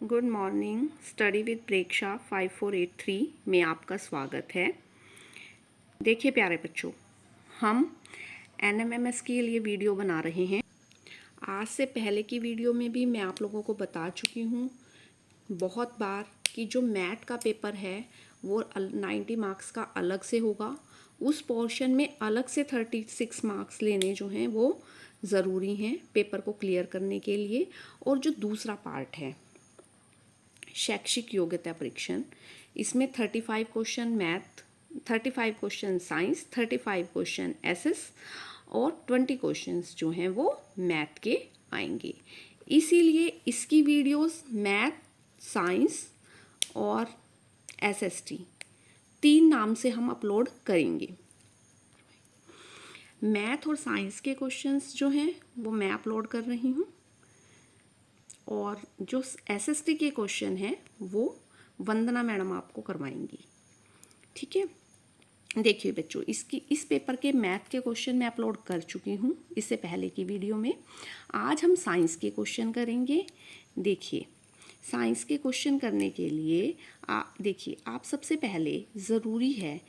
Good morning. Study with प्रेक्षा 5483 में आपका स्वागत है। देखिए प्यारे बच्चों, हम NMMS के लिए वीडियो बना रहे हैं। आज से पहले की वीडियो में भी मैं आप लोगों को बता चुकी हूँ बहुत बार कि जो मैथ का पेपर है वो 90 मार्क्स का अलग से होगा। उस पोर्शन में अलग से 36 मार्क्स लेने जो हैं वो ज़रूरी हैं पेपर को क्लियर करने के लिए। और जो दूसरा पार्ट है शैक्षिक योग्यता परीक्षण, इसमें 35 question math, 35 question science, 35 question SS और 20 क्वेश्चंस जो हैं वो मैथ के आएंगे। इसीलिए इसकी वीडियोस मैथ, साइंस और एसएसटी 3 नाम से हम अपलोड करेंगे। मैथ और साइंस के क्वेश्चंस जो हैं वो मैं अपलोड कर रही हूँ और जो एसएसटी के क्वेश्चन हैं वो वंदना मैडम आपको करवाएंगी। ठीक है, देखिए बच्चों, इस पेपर के मैथ के क्वेश्चन मैं अपलोड कर चुकी हूँ इससे पहले की वीडियो में। आज हम साइंस के क्वेश्चन करेंगे। देखिए, साइंस के क्वेश्चन करने के लिए देखिए आप सबसे पहले ज़रूरी है,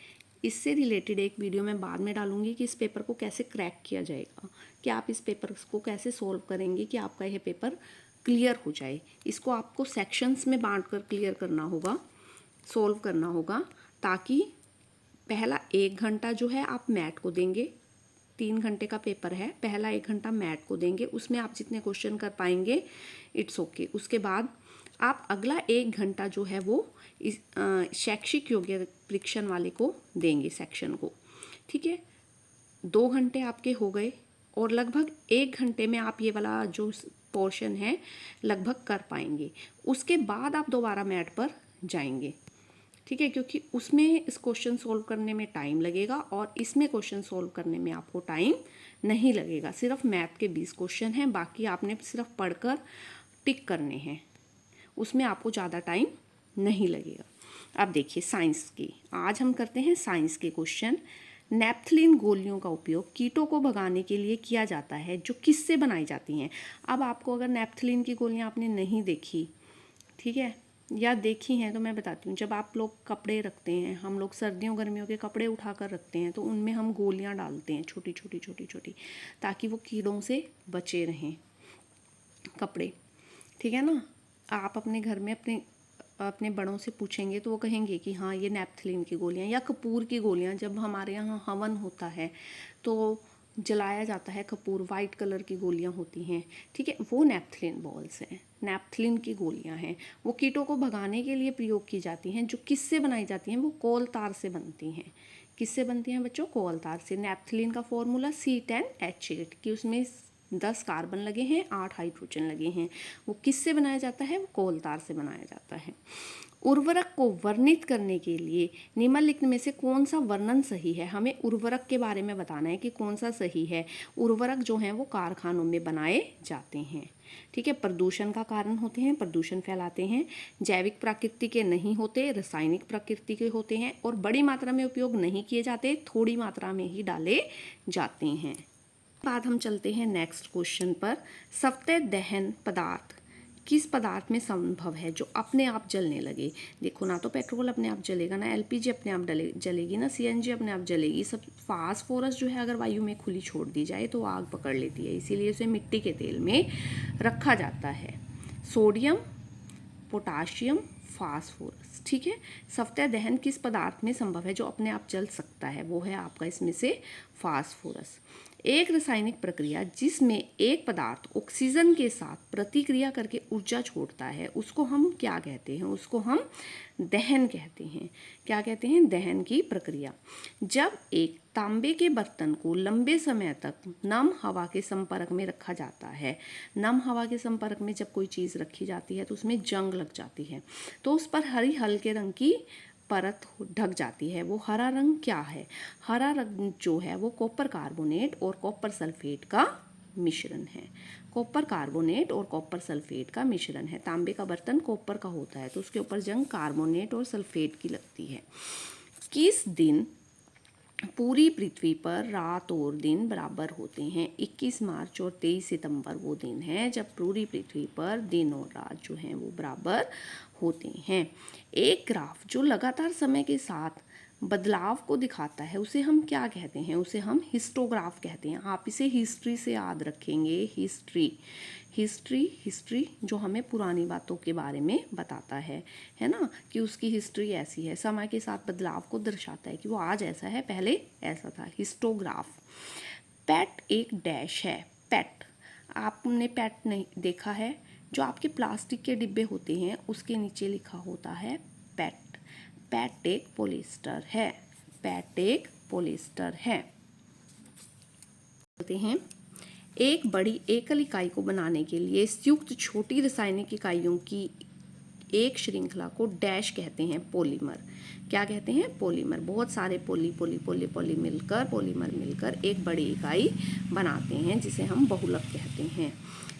इससे रिलेटेड एक वीडियो मैं बाद में डालूंगी कि इस पेपर को कैसे क्रैक किया जाएगा, कि आप इस पेपर को कैसे सोल्व करेंगे कि आपका यह पेपर क्लियर हो जाए। इसको आपको सेक्शंस में बांटकर क्लियर करना होगा, सोल्व करना होगा, ताकि पहला 1 घंटा जो है आप मैथ को देंगे। 3 घंटे का पेपर है, पहला 1 घंटा मैथ को देंगे, उसमें आप जितने क्वेश्चन कर पाएंगे इट्स ओके। उसके बाद आप अगला 1 घंटा जो है वो इस शैक्षिक योग्यता परीक्षण वाले को देंगे, सेक्शन को। ठीक है, 2 घंटे आपके हो गए और लगभग 1 घंटे में आप ये वाला जो पोर्शन है लगभग कर पाएंगे। उसके बाद आप दोबारा मैथ पर जाएंगे। ठीक है, क्योंकि उसमें इस क्वेश्चन सोल्व करने में टाइम लगेगा और इसमें क्वेश्चन सोल्व करने में आपको टाइम नहीं लगेगा। सिर्फ मैथ के 20 क्वेश्चन हैं, बाकी आपने सिर्फ पढ़कर टिक करने हैं, उसमें आपको ज़्यादा टाइम नहीं लगेगा। अब देखिए साइंस की, आज हम करते हैं साइंस के क्वेश्चन। नेप्थलीन गोलियों का उपयोग कीटों को भगाने के लिए किया जाता है, जो किससे बनाई जाती हैं। अब आपको अगर नेप्थलीन की गोलियां आपने नहीं देखी, ठीक है, या देखी हैं तो मैं बताती हूँ। जब आप लोग कपड़े रखते हैं, हम लोग सर्दियों गर्मियों के कपड़े उठा कर रखते हैं, तो उनमें हम गोलियाँ डालते हैं छोटी छोटी छोटी छोटी, ताकि वो कीड़ों से बचे रहें कपड़े। ठीक है ना। आप अपने घर में अपने बड़ों से पूछेंगे तो वो कहेंगे कि हाँ ये नेप्थलीन की गोलियाँ या कपूर की गोलियाँ। जब हमारे यहाँ हवन होता है तो जलाया जाता है कपूर, वाइट कलर की गोलियाँ होती हैं। ठीक है, वो नेप्थलीन बॉल्स हैं, नेप्थलीन की गोलियाँ हैं। वो कीटों को भगाने के लिए प्रयोग की जाती हैं। जो किससे बनाई जाती हैं, वो कोल तार से बनती हैं। किससे बनती हैं बच्चों? कोल तार से। नेप्थलीन का फॉर्मूला C10H8 कि उसमें 10 कार्बन लगे हैं, 8 हाइड्रोजन लगे हैं। वो किससे बनाया जाता है? वो कोल तार से बनाया जाता है। उर्वरक को वर्णित करने के लिए निम्नलिखित में से कौन सा वर्णन सही है? हमें उर्वरक के बारे में बताना है कि कौन सा सही है। उर्वरक जो हैं वो कारखानों में बनाए जाते हैं। ठीक है, प्रदूषण का कारण होते हैं, प्रदूषण फैलाते हैं। जैविक प्रकृति के नहीं होते, रासायनिक प्रकृति के होते हैं और बड़ी मात्रा में उपयोग नहीं किए जाते, थोड़ी मात्रा में ही डाले जाते हैं। बाद हम चलते हैं नेक्स्ट क्वेश्चन पर। सतत दहन पदार्थ किस पदार्थ में संभव है जो अपने आप जलने लगे? देखो, ना तो पेट्रोल अपने आप जलेगा, ना LPG अपने आप जलेगी, ना CNG अपने आप जलेगी। सब फास्फोरस जो है अगर वायु में खुली छोड़ दी जाए तो आग पकड़ लेती है, इसीलिए उसे मिट्टी के तेल में रखा जाता है। Sodium, potassium, phosphorus. ठीक है, सतत दहन किस पदार्थ में संभव है जो अपने आप जल सकता है? वो है आपका इसमें से फास्फोरस। एक रासायनिक प्रक्रिया जिसमें एक पदार्थ ऑक्सीजन के साथ प्रतिक्रिया करके ऊर्जा छोड़ता है, उसको हम क्या कहते हैं? उसको हम दहन कहते हैं। क्या कहते हैं? दहन की प्रक्रिया। जब एक तांबे के बर्तन को लंबे समय तक नम हवा के संपर्क में रखा जाता है, नम हवा के संपर्क में जब कोई चीज़ रखी जाती है तो उसमें जंग लग जाती है, तो उस पर हल्के रंग की परत ढक जाती है। वो हरा रंग क्या है? हरा रंग जो है वो कॉपर कार्बोनेट और कॉपर सल्फेट का मिश्रण है। कॉपर कार्बोनेट और कॉपर सल्फेट का मिश्रण है। तांबे का बर्तन कॉपर का होता है तो उसके ऊपर जंग कार्बोनेट और सल्फेट की लगती है। किस दिन पूरी पृथ्वी पर रात और दिन बराबर होते हैं। 21 मार्च और 23 सितंबर वो दिन है जब पूरी पृथ्वी पर दिन और रात जो हैं वो बराबर होते हैं। एक ग्राफ जो लगातार समय के साथ बदलाव को दिखाता है उसे हम क्या कहते हैं? उसे हम हिस्टोग्राफ कहते हैं। आप इसे हिस्ट्री से याद रखेंगे। हिस्ट्री जो हमें पुरानी बातों के बारे में बताता है ना, कि उसकी हिस्ट्री ऐसी है, समय के साथ बदलाव को दर्शाता है कि वो आज ऐसा है, पहले ऐसा था। हिस्टोग्राफ। पेट एक डैश है। पेट, आपने पेट नहीं देखा है? जो आपके प्लास्टिक के डिब्बे होते हैं उसके नीचे लिखा होता है पेट। पेट एक पॉलिएस्टर है। पेट एक पॉलिएस्टर है। बोलते हैं एक बड़ी एकल इकाई को बनाने के लिए संयुक्त छोटी रासायनिक इकाइयों की एक श्रृंखला को डैश कहते हैं, पॉलीमर। क्या कहते हैं? पॉलीमर। बहुत सारे पॉलीमर मिलकर एक बड़ी इकाई बनाते हैं जिसे हम बहुलक कहते हैं।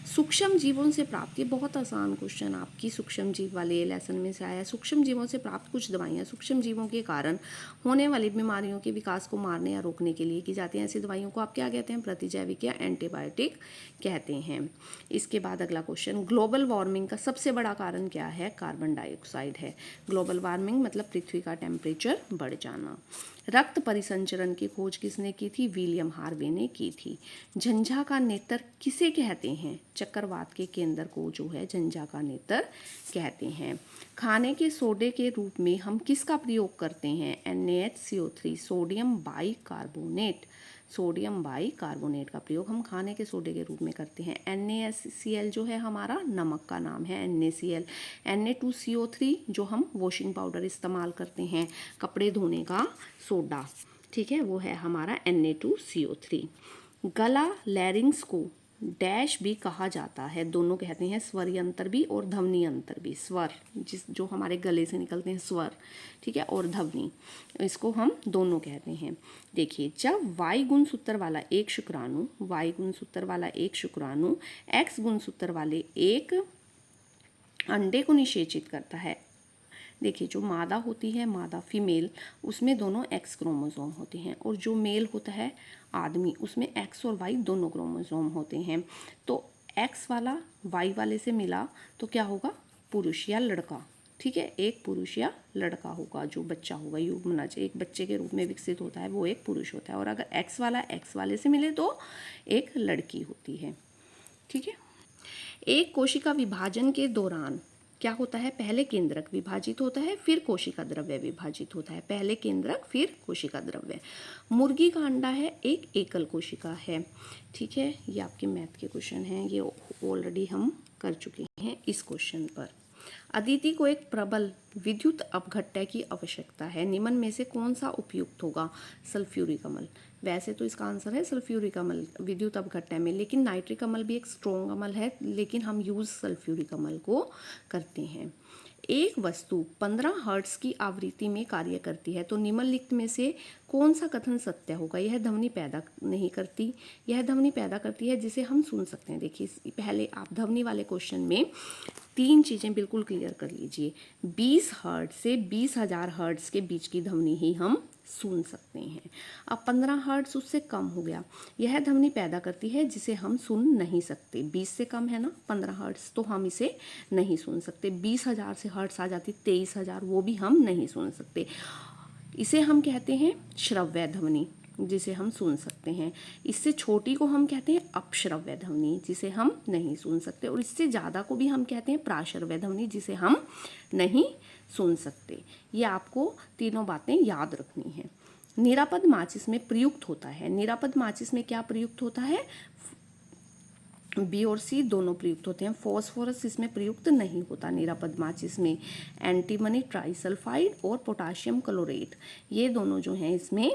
सूक्ष्म जीवों से प्राप्त, ये बहुत आसान क्वेश्चन आपकी सूक्ष्म जीव वाले लेसन में से आया है। सूक्ष्म जीवों से प्राप्त कुछ दवाइयाँ सूक्ष्म जीवों के कारण होने वाली बीमारियों के विकास को मारने या रोकने के लिए की जाती हैं। ऐसी दवाइयों को आप क्या कहते हैं? प्रतिजैविक या एंटीबायोटिक कहते हैं। इसके बाद अगला क्वेश्चन, ग्लोबल वार्मिंग का सबसे बड़ा कारण क्या है? कार्बन डाइऑक्साइड है। ग्लोबल वार्मिंग मतलब पृथ्वी का टेम्परेचर बढ़ जाना। रक्त परिसंचरण की खोज किसने की थी? विलियम हार्वे ने की थी। झंझा का नेत्र किसे कहते हैं? चक्रवात के केंद्र को जो है झंझा का नेत्र कहते हैं। खाने के सोडे के रूप में हम किसका प्रयोग करते हैं? NaHCO3, sodium bicarbonate. Sodium bicarbonate का प्रयोग हम खाने के सोडे के रूप में करते हैं। NaCl जो है हमारा नमक का नाम है, NaCl। Na2CO3 जो हम वॉशिंग पाउडर इस्तेमाल करते हैं, कपड़े धोने का सोडा, ठीक है, वो है हमारा Na2CO3। गला लैरिंग्स को डैश भी कहा जाता है। दोनों कहते हैं, स्वर यंत्र भी और ध्वनि यंत्र भी। स्वर जो हमारे गले से निकलते हैं स्वर, ठीक है, और ध्वनि, इसको हम दोनों कहते हैं। देखिए, जब Y गुणसूत्र वाला एक शुक्राणु X गुणसूत्र वाले एक अंडे को निषेचित करता है। देखिए, जो मादा होती है, मादा फीमेल, उसमें दोनों X क्रोमोसोम होते हैं, और जो मेल होता है आदमी, उसमें X और Y दोनों क्रोमोसोम होते हैं। तो X वाला Y वाले से मिला तो क्या होगा? पुरुष या लड़का, ठीक है, एक पुरुष या लड़का होगा। जो बच्चा होगा, युग्मनज एक बच्चे के रूप में विकसित होता है, वो एक पुरुष होता है। और अगर X वाला X वाले से मिले तो एक लड़की होती है, ठीक है। एक कोशिका विभाजन के दौरान क्या होता है? पहले केंद्रक विभाजित होता है, फिर कोशिका द्रव्य विभाजित होता है। पहले केंद्रक, फिर कोशिका द्रव्य। मुर्गी का अंडा है, एक एकल कोशिका है, ठीक है। ये आपके मैथ के क्वेश्चन हैं, ये ऑलरेडी हम कर चुके हैं इस क्वेश्चन पर। अदिति को एक प्रबल विद्युत अपघट्य की आवश्यकता है, निम्न में से कौन सा उपयुक्त होगा? सल्फ्यूरिक अम्ल। वैसे तो इसका आंसर है सल्फ्यूरिक अम्ल विद्युत अपघट्य में, लेकिन नाइट्रिक अम्ल भी एक स्ट्रॉन्ग अम्ल है, लेकिन हम यूज सल्फ्यूरिक अम्ल को करते हैं। एक वस्तु 15 हर्ट्ज की आवृत्ति में कार्य करती है, तो निम्नलिखित में से कौन सा कथन सत्य होगा? यह ध्वनि पैदा नहीं करती, यह ध्वनि पैदा करती है जिसे हम सुन सकते हैं। देखिए, पहले आप ध्वनि वाले क्वेश्चन में 3 चीज़ें बिल्कुल क्लियर कर लीजिए। 20 हर्ट्ज से 20,000 हर्ट्ज के बीच की ध्वनि ही हम सुन सकते हैं। अब 15 हर्ट्ज उससे कम हो गया, यह ध्वनि पैदा करती है जिसे हम सुन नहीं सकते। 20 से कम है ना 15 हर्ट्ज, तो हम इसे नहीं सुन सकते। 20,000 से हर्ट्ज आ जाती 23,000, वो भी हम नहीं सुन सकते। इसे हम कहते हैं श्रव्य ध्वनि, जिसे हम सुन सकते हैं। इससे छोटी को हम कहते हैं अपश्रव्य ध्वनि, जिसे हम नहीं सुन सकते। और इससे ज़्यादा को भी हम कहते हैं प्राश्रव्य ध्वनि, जिसे हम नहीं सुन सकते। ये आपको तीनों बातें याद रखनी है। निरापद माचिस में प्रयुक्त होता है, निरापद माचिस में क्या प्रयुक्त होता है? बी और सी दोनों प्रयुक्त होते हैं। फॉस्फोरस इसमें प्रयुक्त नहीं होता निरापद माचिस में। एंटीमनी ट्राइसल्फाइड और पोटाशियम क्लोरेट, ये दोनों जो हैं इसमें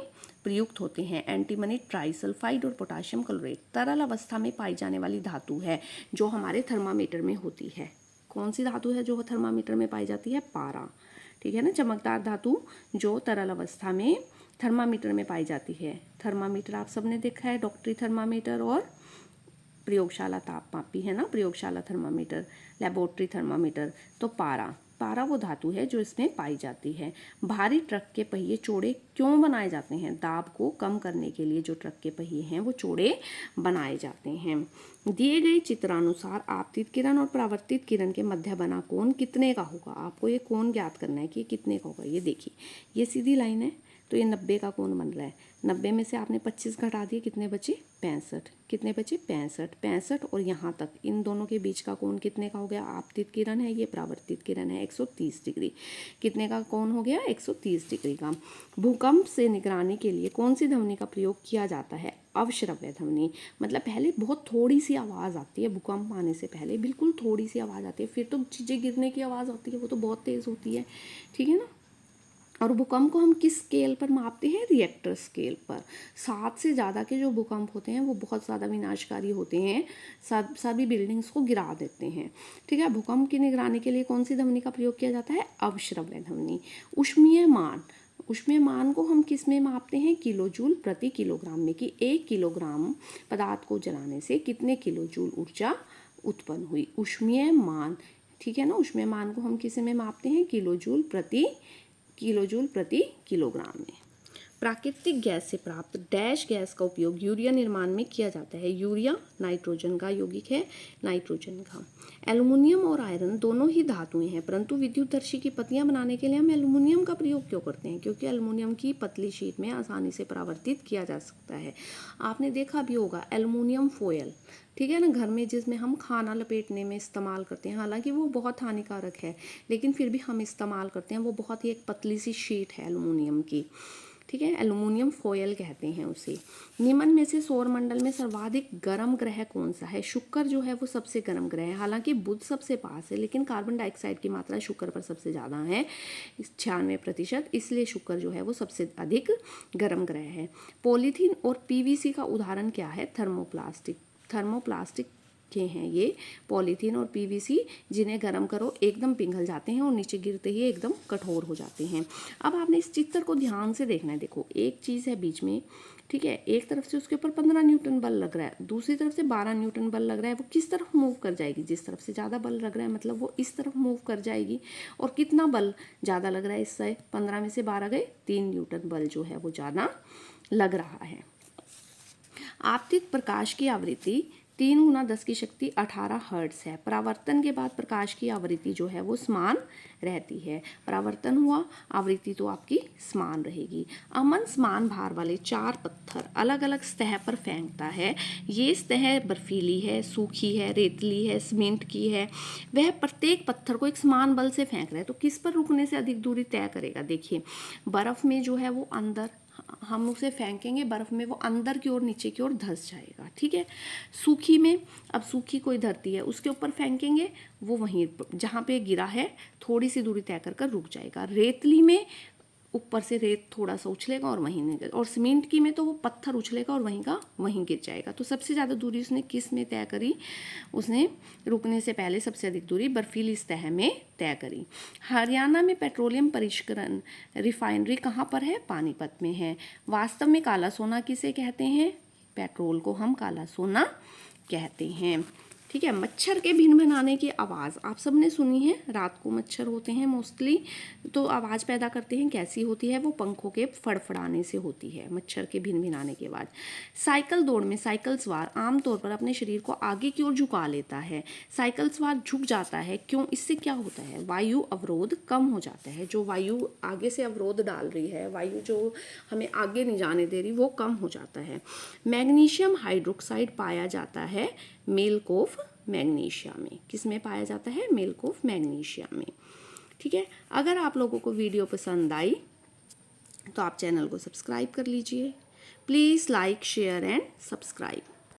प्रयुक्त होते हैं। एंटीमनी ट्राइसल्फाइड और पोटाशियम क्लोरेट तरल अवस्था में पाई जाने वाली धातु है जो हमारे थर्मामीटर में होती है। कौन सी धातु है जो थर्मामीटर में पाई जाती है? पारा, ठीक है ना, चमकदार धातु जो तरल अवस्था में थर्मामीटर में पाई जाती है। थर्मामीटर आप सबने देखा है, डॉक्टरी थर्मामीटर और प्रयोगशाला तापमापी है ना, प्रयोगशाला थर्मामीटर, लेबोरेटरी थर्मामीटर। तो पारा पारा वो धातु है जो इसमें पाई जाती है। भारी ट्रक के पहिए चौड़े क्यों बनाए जाते हैं? दाब को कम करने के लिए जो ट्रक के पहिए हैं वो चौड़े बनाए जाते हैं। दिए गए चित्रानुसार आपतित किरण और परावर्तित किरण के मध्य बना कोण कितने का होगा? आपको ये कोण ज्ञात करना है कि कितने का होगा। ये देखिए, ये सीधी लाइन है तो ये 90 का कोण बन रहा है। 90 में से आपने 25 घटा दिए, कितने बचे? 65। कितने बचे? 65। 65 और यहाँ तक इन दोनों के बीच का कोण कितने का हो गया? आपतित किरण है, ये परावर्तित किरण है, 130 डिग्री। कितने का कोण हो गया? 130 डिग्री का। भूकंप से निगरानी के लिए कौन सी ध्वनि का प्रयोग किया जाता है? अवश्रव्य ध्वनि। मतलब पहले बहुत थोड़ी सी आवाज़ आती है, भूकंप आने से पहले बिल्कुल थोड़ी सी आवाज़ आती है, फिर तो चीज़ें गिरने की आवाज़ होती है, वो तो बहुत तेज़ होती है, ठीक है ना। और भूकंप को हम किस स्केल पर मापते हैं? रिएक्टर स्केल पर। 7 से ज़्यादा के जो भूकंप होते हैं वो बहुत ज़्यादा विनाशकारी होते हैं, सभी बिल्डिंग्स को गिरा देते हैं, ठीक है। भूकंप की निगरानी के लिए कौन सी ध्वनि का प्रयोग किया जाता है? अवश्रव्य ध्वनि। ऊष्मीय मान, ऊष्मीय मान को हम किस में मापते हैं? किलो जूल प्रति किलोग्राम में, कि 1 किलोग्राम पदार्थ को जलाने से कितने किलो जूल ऊर्जा उत्पन्न हुई। ऊष्मीय मान, ठीक है ना। ऊष्मीय मान को हम किस में मापते हैं? किलो जूल प्रति किलोग्राम में। प्राकृतिक गैस से प्राप्त डैश गैस का उपयोग यूरिया निर्माण में किया जाता है। यूरिया नाइट्रोजन का यौगिक है, नाइट्रोजन का। एल्युमिनियम और आयरन दोनों ही धातुएं हैं, परंतु विद्युतधर्षी की पत्तियां बनाने के लिए हम एल्युमिनियम का प्रयोग क्यों करते हैं? क्योंकि एल्युमिनियम की पतली शीट में आसानी से परावर्तित किया जा सकता है। आपने देखा भी होगा एल्युमिनियम फॉयल, ठीक है ना, घर में जिसमें हम खाना लपेटने में इस्तेमाल करते हैं। हालांकि वो बहुत हानिकारक है, लेकिन फिर भी हम इस्तेमाल करते हैं। वो बहुत ही एक पतली सी शीट है एल्युमिनियम की, ठीक है। एल्युमिनियम फॉयल कहते हैं उसे। निम्न में से सौरमंडल में सर्वाधिक गर्म ग्रह कौन सा है? शुक्र जो है वो सबसे गर्म ग्रह है। हालांकि बुध सबसे पास है, लेकिन कार्बन डाइऑक्साइड की मात्रा शुक्र पर सबसे ज़्यादा है, 96%। इसलिए शुक्र जो है वो सबसे अधिक गर्म ग्रह है। पॉलीथीन और पीवीसी का उदाहरण क्या है? थर्मोप्लास्टिक के हैं ये पॉलीथीन और पीवीसी, जिन्हें गर्म करो एकदम पिघल जाते हैं और नीचे गिरते ही एकदम कठोर हो जाते हैं। अब आपने इस चित्र को ध्यान से देखना है। देखो, एक चीज़ है बीच में, ठीक है, एक तरफ से उसके ऊपर 15 न्यूटन बल लग रहा है, दूसरी तरफ से 12 न्यूटन बल लग रहा है। वो किस तरफ मूव कर जाएगी? जिस तरफ से ज़्यादा बल लग रहा है, मतलब वो इस तरफ मूव कर जाएगी। और कितना बल ज़्यादा लग रहा है इससे? 15 में से 12 गए, 3 न्यूटन बल जो है वो ज़्यादा लग रहा है। आपतित प्रकाश की आवृत्ति 3 × 10⁸ हर्ट्ज है। परावर्तन के बाद प्रकाश की आवृत्ति जो है वो समान रहती है। परावर्तन हुआ, आवृत्ति तो आपकी समान रहेगी। अमन समान भार वाले 4 पत्थर अलग अलग सतह पर फेंकता है। ये सतह बर्फीली है, सूखी है, रेतली है, सीमेंट की है। वह प्रत्येक पत्थर को एक समान बल से फेंक रहा है, तो किस पर रुकने से अधिक दूरी तय करेगा? देखिए, बर्फ में जो है वो अंदर, हम उसे फेंकेंगे बर्फ में, वो अंदर की ओर नीचे की ओर धंस जाएगा, ठीक है। सूखी में, अब सूखी कोई धरती है उसके ऊपर फेंकेंगे, वो वहीं जहाँ पे गिरा है थोड़ी सी दूरी तय कर रुक जाएगा। रेतली में ऊपर से रेत थोड़ा सा उछलेगा और वहीं नहीं, और सीमेंट की में तो वो पत्थर उछलेगा और वहीं का वहीं गिर जाएगा। तो सबसे ज़्यादा दूरी उसने किस में तय करी? उसने रुकने से पहले सबसे अधिक दूरी बर्फीली सतह में तय करी। हरियाणा में पेट्रोलियम परिष्करण रिफाइनरी कहाँ पर है? पानीपत में है। वास्तव में काला सोना किसे कहते हैं? पेट्रोल को हम काला सोना कहते हैं, ठीक है। मच्छर के भिनभिनाने की आवाज़ आप सबने सुनी है। रात को मच्छर होते हैं मोस्टली, तो आवाज़ पैदा करते हैं। कैसी होती है वो? पंखों के फड़फड़ाने से होती है मच्छर के भिनभिनाने की आवाज़। साइकिल दौड़ में साइकिल सवार आमतौर पर अपने शरीर को आगे की ओर झुका लेता है। साइकिल सवार झुक जाता है, क्यों? इससे क्या होता है? वायु अवरोध कम हो जाता है। जो वायु आगे से अवरोध डाल रही है, वायु जो हमें आगे नहीं जाने दे रही, वो कम हो जाता है। मैग्नीशियम हाइड्रोक्साइड पाया जाता है मेल्क ऑफ मैग्नीशिया में। किस में पाया जाता है? मेल्क ऑफ मैग्नीशिया में, ठीक है। अगर आप लोगों को वीडियो पसंद आई तो आप चैनल को सब्सक्राइब कर लीजिए। Please like, share and subscribe.